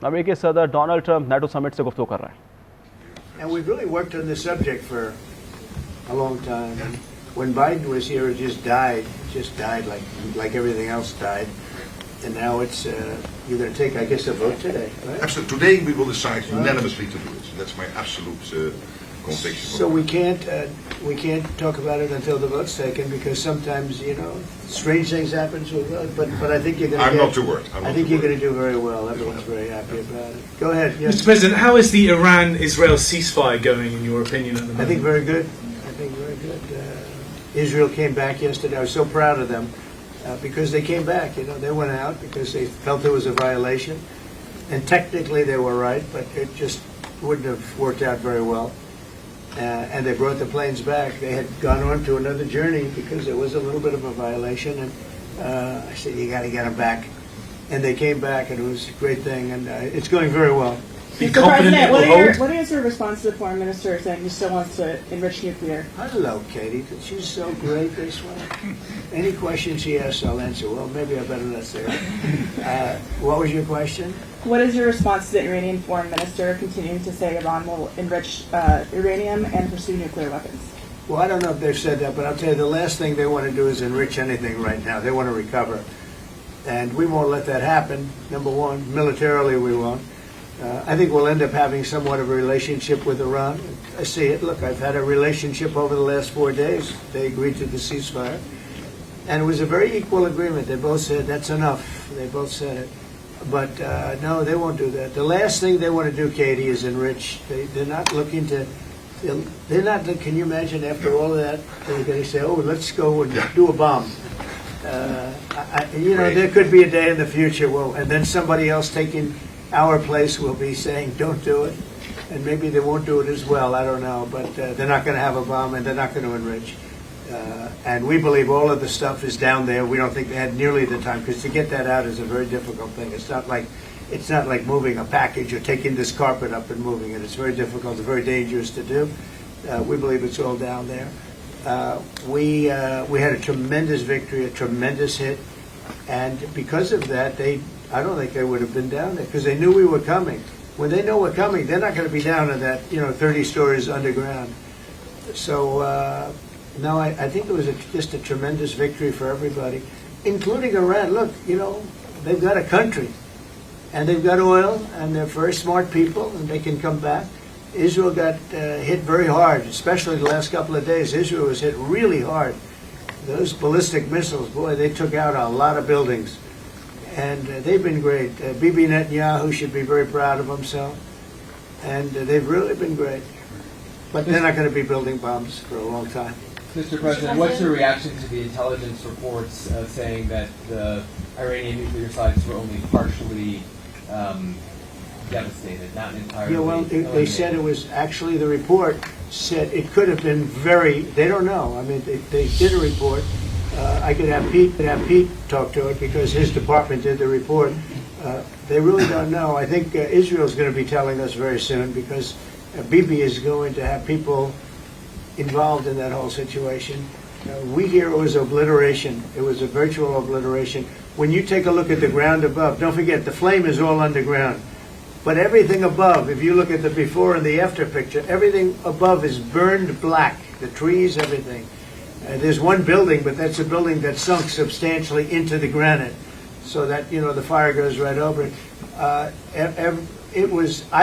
अमेरिकी सदर Donald Trump NATO summit से गुफ्तगू कर रहे हैं. And we've really worked on this subject for a long time. And when Biden was here, it just died like everything else died. And now it's you're going to take, I guess, a vote today, right? Absolutely. Today we will decide unanimously to do it. That's my absolute conviction. So we can't talk about it until the vote's taken, because sometimes, you know, strange things happen to a vote. But I think you're going to. I'm not too worried. I think you're going to do very well. Everyone's very happy about it. Go ahead. Yes. Mr. President, how is the Iran-Israel ceasefire going, in your opinion, at the moment? I think very good. I think very good. Israel came back yesterday. I was so proud of them because they came back. You know, they went out because they felt there was a violation, and technically they were right, but it just wouldn't have worked out very well. And they brought the planes back. They had gone on to another journey because there was a little bit of a violation, and I said, you got to get them back. And they came back, and it was a great thing, and it's going very well. Mr. President, what is your response to the foreign minister saying he still wants to enrich nuclear? Hello, Katie. She's so great this way. Any questions she asks, I'll answer. Well, maybe I better not say it. What was your question? What is your response to the Iranian foreign minister continuing to say Iran will enrich uranium and pursue nuclear weapons? Well, I don't know if they've said that, but I'll tell you, the last thing they want to do is enrich anything right now. They want to recover. And we won't let that happen, number one. Militarily, we won't. I think we'll end up having somewhat of a relationship with Iran. I see it. Look, I've had a relationship over the last 4 days. They agreed to the ceasefire. And it was a very equal agreement. They both said, that's enough. They both said it. But no, they won't do that. The last thing they want to do, Katie, is enrich. They're not looking to, can you imagine after all of that, they're going to say, oh, let's go and do a bomb. You know, there could be a day in the future, and then somebody else taking our place will be saying, don't do it. And maybe they won't do it as well, I don't know. But they're not going to have a bomb, and they're not going to enrich. And we believe all of the stuff is down there. We don't think they had nearly the time, because to get that out is a very difficult thing. It's not like moving a package or taking this carpet up and moving it. It's very difficult. It's very dangerous to do. We believe it's all down there. We had a tremendous victory, a tremendous hit, and because of that, I don't think they would have been down there, because they knew we were coming. When they know we're coming, they're not going to be down in that, 30 stories underground. So. No, I think it was just a tremendous victory for everybody, including Iran. Look, they've got a country, and they've got oil, and they're very smart people, and they can come back. Israel got hit very hard, especially the last couple of days. Israel was hit really hard. Those ballistic missiles, boy, they took out a lot of buildings. And they've been great. Bibi Netanyahu should be very proud of himself. And they've really been great. But they're not going to be building bombs for a long time. Mr. President, what's your reaction to the intelligence reports saying that the Iranian nuclear sites were only partially devastated, not entirely? Yeah, well, they said it was actually, the report said it could have been they don't know. I mean, they did a report. I could have Pete talk to it, because his department did the report. They really don't know. I think Israel's going to be telling us very soon, because Bibi is going to have people involved in that whole situation. We hear it was obliteration. It was a virtual obliteration. When you take a look at the ground above, don't forget the flame is all underground. But everything above, if you look at the before and the after picture, everything above is burned black. The trees, everything. There's one building, but that's a building that sunk substantially into the granite, so that the fire goes right over it. I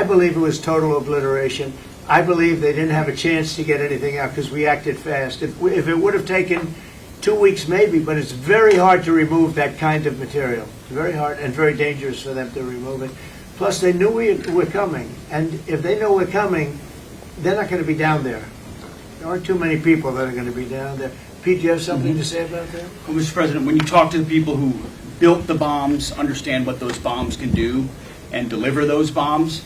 believe it was total obliteration. I believe they didn't have a chance to get anything out because we acted fast. If it would have taken 2 weeks, maybe, but it's very hard to remove that kind of material. It's very hard and very dangerous for them to remove it. Plus, they knew we were coming, and if they know we're coming, they're not going to be down there. There aren't too many people that are going to be down there. Pete, do you have something to say about that? Well, Mr. President, when you talk to the people who built the bombs, understand what those bombs can do, and deliver those bombs,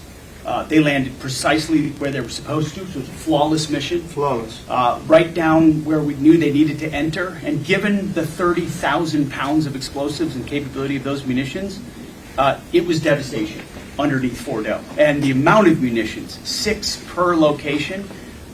they landed precisely where they were supposed to, so it's a flawless mission. Flawless. Right down where we knew they needed to enter, and given the 30,000 pounds of explosives and capability of those munitions, it was devastation underneath Fordo. And the amount of munitions, 6 per location,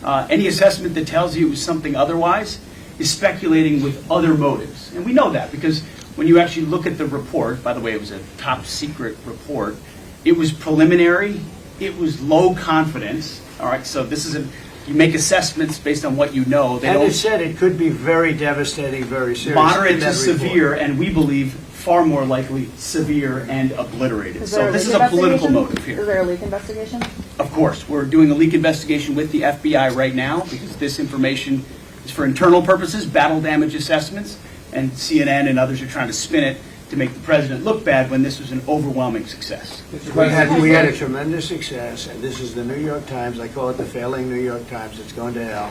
any assessment that tells you it was something otherwise is speculating with other motives. And we know that because when you actually look at the report, by the way, it was a top secret report, It was preliminary. It was low confidence. All right, so this is you make assessments based on what you know. They And don't it said it could be very devastating, very serious. moderate in to that report. severe, and we believe far more likely severe and obliterated. Is there So a this leak is a political investigation? motive Is here. there a leak investigation? Of course, we're doing a leak investigation with the FBI right now because this information is for internal purposes, battle damage assessments, and CNN and others are trying to spin it to make the president look bad when this was an overwhelming success. We had a tremendous success, and this is the New York Times. I call it the failing New York Times. It's going to hell.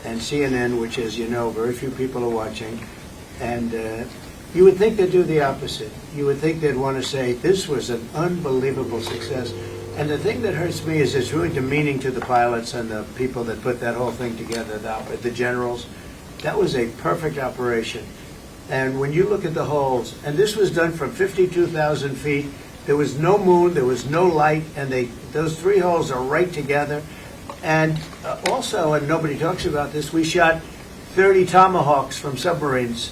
And CNN, which, as you know, very few people are watching. And you would think they'd do the opposite. You would think they'd want to say, this was an unbelievable success. And the thing that hurts me is it's really demeaning to the pilots and the people that put that whole thing together, the generals. That was a perfect operation. And when you look at the holes, and this was done from 52,000 feet, there was no moon, there was no light, and those three holes are right together. And also, and nobody talks about this, we shot 30 Tomahawks from submarines,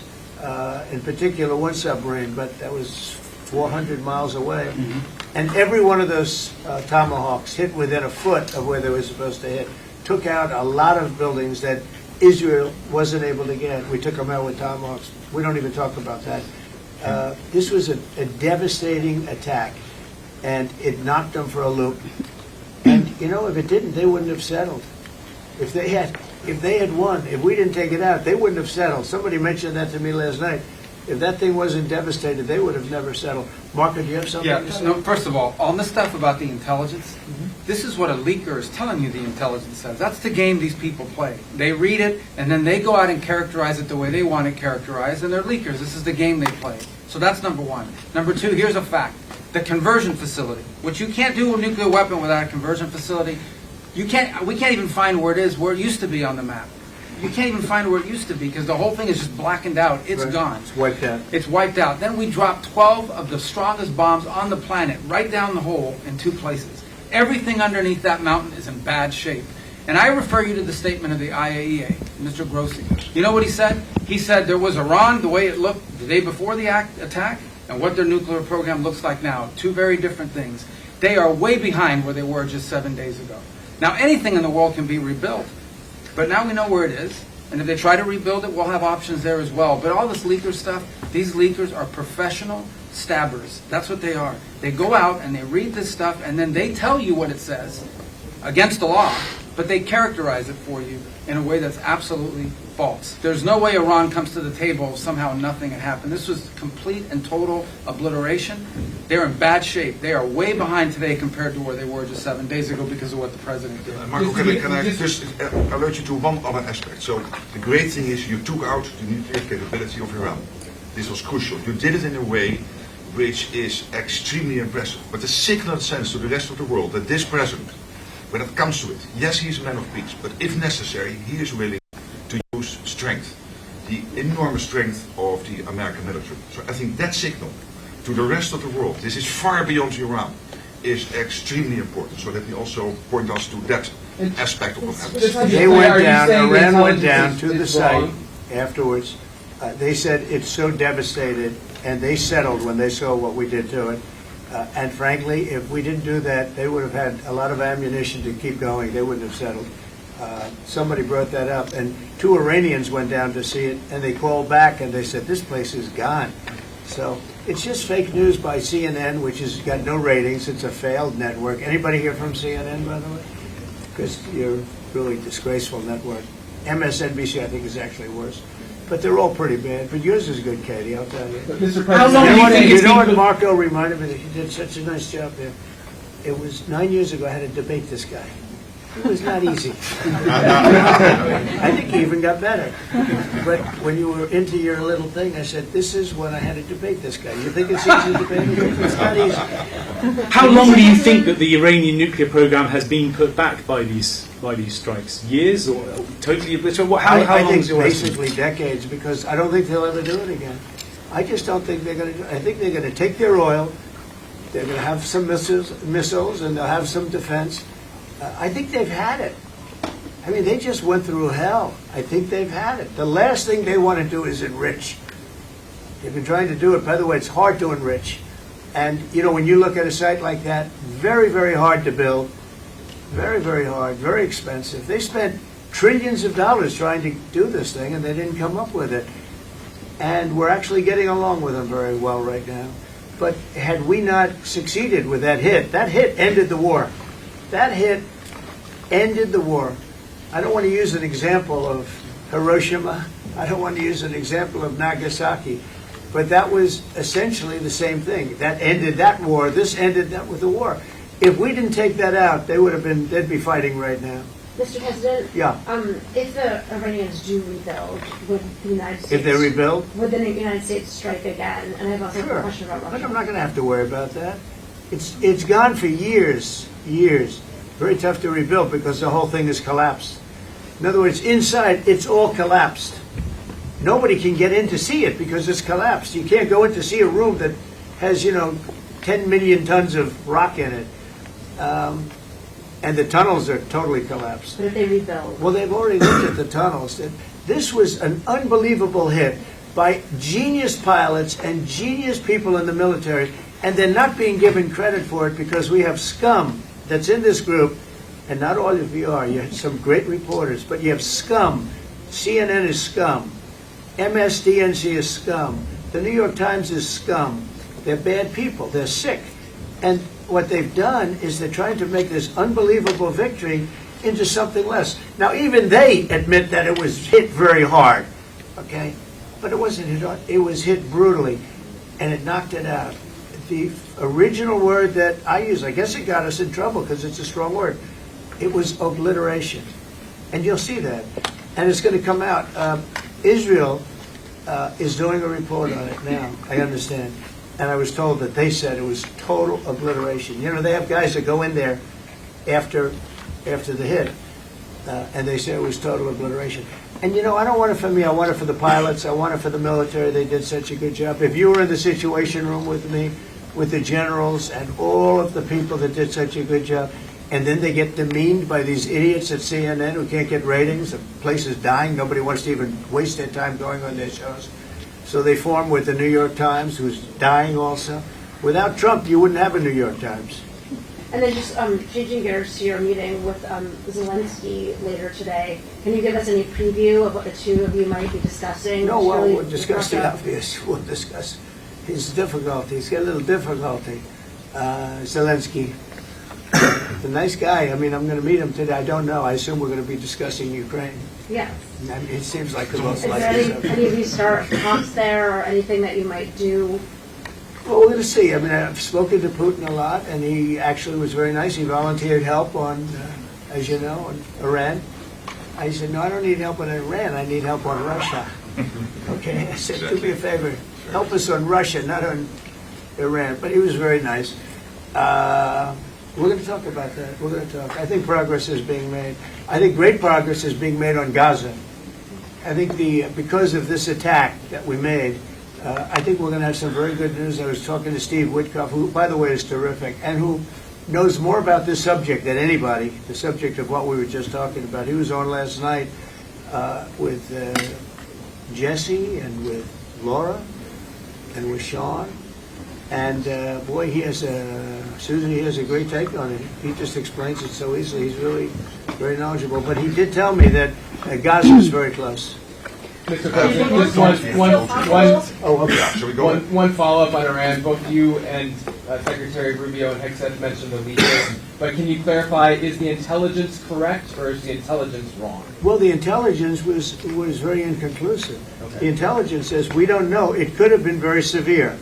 in particular one submarine, but that was 400 miles away. And every one of those Tomahawks hit within a foot of where they were supposed to hit. Took out a lot of buildings that Israel wasn't able to get. We took them out with Tomahawks. We don't even talk about that. This was a devastating attack, and it knocked them for a loop. And you know, if it didn't, they wouldn't have settled. If they had won, if we didn't take it out, they wouldn't have settled. Somebody mentioned that to me last night. If that thing wasn't devastated, they would have never settled. Marco, do you have something to say? No, first of all, on the stuff about the intelligence, this is what a leaker is telling you the intelligence says. That's the game these people play. They read it, and then they go out and characterize it the way they want it characterized, and they're leakers. This is the game they play. So that's number one. Number two, here's a fact. The conversion facility, which you can't do a nuclear weapon without a conversion facility. We can't even find where it is, where it used to be on the map. You can't even find where it used to be because the whole thing is just blackened out. It's Right. gone. It's wiped out. It's wiped out. Then we dropped 12 of the strongest bombs on the planet right down the hole in two places. Everything underneath that mountain is in bad shape. And I refer you to the statement of the IAEA, Mr. Grossi. You know what he said? He said there was Iran, the way it looked the day before the attack, and what their nuclear program looks like now. Two very different things. They are way behind where they were just 7 days ago. Now, anything in the world can be rebuilt. But now we know where it is, and if they try to rebuild it, we'll have options there as well. But all this leaker stuff, these leakers are professional stabbers. That's what they are. They go out and they read this stuff, and then they tell you what it says against the law, but they characterize it for you in a way that's absolutely false. There's no way Iran comes to the table somehow nothing had happened. This was complete and total obliteration. They're in bad shape. They are way behind today compared to where they were just 7 days ago because of what the president did. Marco, can I just alert you to one other aspect? So the great thing is you took out the nuclear capability of Iran. This was crucial. You did it in a way which is extremely impressive. But the signal it sends to the rest of the world that this president, when it comes to it, yes, he's a man of peace, but if necessary, he is willing to use strength, the enormous strength of the American military. So I think that signal to the rest of the world, this is far beyond Iran, is extremely important, so that we also point us to that aspect of what happens. They went down, Iran went down to the site afterwards. They said it's so devastated, and they settled when they saw what we did to it. And frankly, if we didn't do that, they would have had a lot of ammunition to keep going. They wouldn't have settled. Somebody brought that up, and 2 Iranians went down to see it, and they called back and they said, this place is gone. So it's just fake news by CNN, which has got no ratings. It's a failed network. Anybody here from CNN, by the way? Because you're a really disgraceful network. MSNBC, I think, is actually worse. But they're all pretty bad. But yours is good, Katie, I'll tell you. Mr. How long President, do you think You it's know what been- Marco reminded me that he did such a nice job there? It was 9 years ago I had to debate this guy. It was not easy. I think he even got better. But when you were into your little thing, I said, this is when I had to debate this guy. You think it's easy to debate him? It's not easy. How long do you think that the Iranian nuclear program has been put back by these strikes? Years or totally obliterated? How I long think is it? basically decades, because I don't think they'll ever do it again. I just don't think they're going to do it. I think they're going to take their oil, they're going to have some missiles, and they'll have some defense. I think they've had it. I mean, they just went through hell. I think they've had it. The last thing they want to do is enrich. They've been trying to do it. By the way, it's hard to enrich. And, you know, when you look at a site like that, very, very hard to build, very, very hard, very expensive. They spent trillions of dollars trying to do this thing, and they didn't come up with it. And we're actually getting along with them very well right now. But had we not succeeded with that hit ended the war. That hit ended the war. I don't want to use an example of Hiroshima. I don't want to use an example of Nagasaki. But that was essentially the same thing. That ended that war. This ended that with the war. If we didn't take that out, they'd be fighting right now. Mr. President, Yeah. if the Iranians do rebuild, would the United States... If they rebuild? Would the United States strike again? And I have also a question about Russia. But I'm not going to have to worry about that. It's gone for years. Very tough to rebuild because the whole thing has collapsed. In other words, inside, it's all collapsed. Nobody can get in to see it because it's collapsed. You can't go in to see a room that has, 10 million tons of rock in it. And the tunnels are totally collapsed. But if they rebuild? Well, they've already looked at the tunnels. This was an unbelievable hit by genius pilots and genius people in the military, and they're not being given credit for it because we have scum that's in this group, and not all of you are. You have some great reporters, but you have scum. CNN is scum. MSDNC is scum. The New York Times is scum. They're bad people. They're sick. And what they've done is they're trying to make this unbelievable victory into something less. Now, even they admit that it was hit very hard, okay? But it wasn't hit hard. It was hit brutally, and it knocked it out. The original word that I use, I guess it got us in trouble because it's a strong word. It was obliteration. And you'll see that. And it's going to come out. Israel is doing a report on it now, I understand. And I was told that they said it was total obliteration. They have guys that go in there after the hit, and they say it was total obliteration. And I don't want it for me. I want it for the pilots. I want it for the military. They did such a good job. If you were in the Situation Room with me, with the generals and all of the people that did such a good job, and then they get demeaned by these idiots at CNN who can't get ratings, the place is dying, nobody wants to even waste their time going on their shows. So they form with the New York Times, who's dying also. Without Trump, you wouldn't have a New York Times. And then just changing gears to your meeting with Zelensky later today, can you give us any preview of what the two of you might be discussing? No, well, we'll discuss the obvious. We'll discuss his difficulty. He's got a little difficulty. Zelensky, a nice guy. I mean, I'm going to meet him today. I don't know. I assume we're going to be discussing Ukraine. Yeah. I mean, it seems like the most Is there likely. any of you start talks there or anything that you might do? Well, we're going to see. I mean, I've spoken to Putin a lot, and he actually was very nice. He volunteered help on, as you know, on Iran. I said, no, I don't need help on Iran. I need help on Russia. Okay? I said, do me a favor. Help us on Russia, not on Iran. But he was very nice. We're going to talk about that. We're going to talk. I think progress is being made. I think great progress is being made on Gaza. I think because of this attack that we made, I think we're going to have some very good news. I was talking to Steve Witkoff, who, by the way, is terrific, and who knows more about this subject than anybody, the subject of what we were just talking about. He was on last night with Jesse and with Laura and with Sean. And boy, Susan, he has a great take on it. He just explains it so easily. He's really very knowledgeable. But he did tell me that Gaza is very close. Mr. President, just one follow-up on Iran. Both you and Secretary Rubio and Hegseth mentioned the leakers. But can you clarify, is the intelligence correct or is the intelligence wrong? Well, the intelligence was very inconclusive. Okay. The intelligence says, we don't know. It could have been very severe.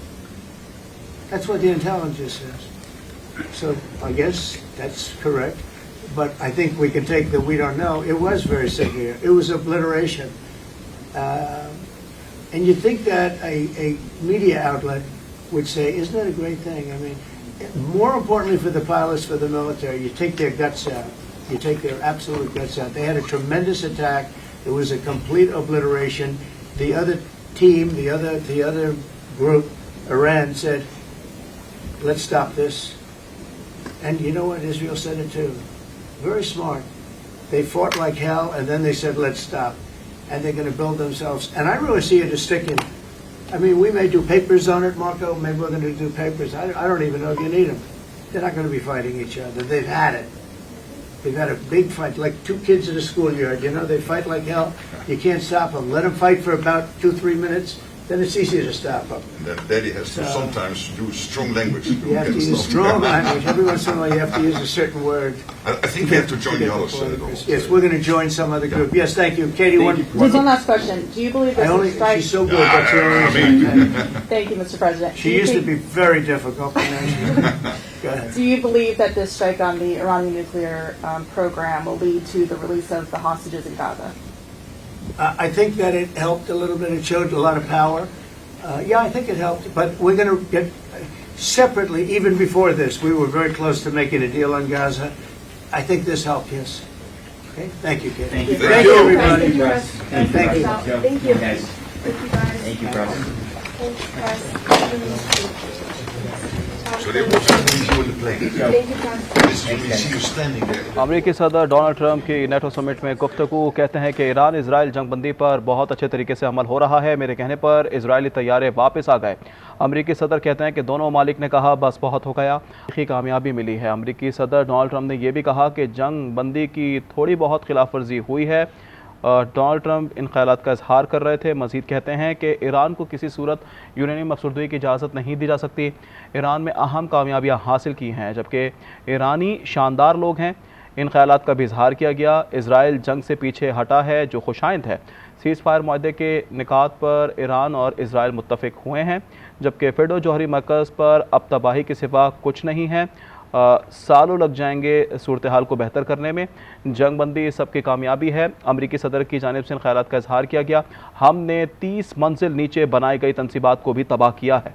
That's what the intelligence says. So I guess that's correct. But I think we can take the we don't know. It was very severe. It was obliteration. And you'd think that a media outlet would say, isn't that a great thing? I mean, more importantly for the pilots, for the military, you take their guts out. You take their absolute guts out. They had a tremendous attack. It was a complete obliteration. The other team, the other group, Iran, said, let's stop this. And you know what? Israel said it too. Very smart. They fought like hell, and then they said, let's stop. And they're going to build themselves. And I really see it as sticking. I mean, we may do papers on it, Marco. Maybe we're going to do papers. I don't even know if you need them. They're not going to be fighting each other. They've had it. They've had a big fight, like two kids in a schoolyard. You know, they fight like hell. You can't stop them. Let them fight for about 2-3 minutes. Then it's easy to stop them. And then Daddy has to sometimes use strong language. You have to use strong language. Every once in a while, you have to use a certain word. I think we have to join the others. Yes, we're going to join some other group. Yes, thank you. Katie, one last question. Do you believe this strike... She's so good. That's the only reason. Thank you, Mr. President. She used to be very difficult. Go ahead. Do you believe that this strike on the Iranian nuclear program will lead to the release of the hostages in Gaza? I think that it helped a little bit. It showed a lot of power. Yeah, I think it helped. But we're going to get separately, even before this, we were very close to making a deal on Gaza. I think this helped, yes. Okay, thank you, Kate. Thank you, everybody. Thank you, Russ. Thank you. Thank you. Guys. Thank you, guys. Thank you, President. Thank you, guys. So they will see you on the plane. Thank you, guys. We see you standing there. अमरीकी सदर Donald Trump की NATO summit में गुफ्तगू कहते हैं कि Iran Israel जंगबंदी पर बहुत अच्छे तरीके से अमल हो रहा है। मेरे कहने पर इजरायली तैयारे वापस आ गए। अमरीकी सदर कहते हैं कि दोनों ममालिक ने कहा बस बहुत हो गया, कामयाबी मिली है। अमरीकी सदर डोनाल्ड ट्रंप ने यह भी कहा कि जंग बंदी की थोड़ी बहुत खिलाफ वर्जी हुई है। डोनाल्ड ट्रंप इन ख्यालात का इजहार कर रहे थे। मज़ीद कहते हैं कि ईरान को किसी सूरत यूरेनियम अफसरदगी की इजाज़त नहीं दी जा सकती। ईरान में अहम कामयाबियाँ हासिल की हैं, जबकि ईरानी शानदार लोग हैं। इन ख्यालात का भी इजहार किया गया। इजराइल जंग से पीछे हटा है, जो खुशाइंद है। सीज़फायर मुआहदे के निकात पर ईरान और इजराइल मुत्तफ़िक हुए हैं, जबकि फिडो जौहरी मरकज़ पर अब तबाही के सिवा कुछ नहीं है। सालों लग जाएंगे सूरत हाल को बेहतर करने में। जंग बंदी सबकी कामयाबी है। अमरीकी सदर की जानिब से इन ख्यालात का इजहार किया गया। हमने 30 मंजिल नीचे बनाई गई तनसीबात को भी तबाह किया है।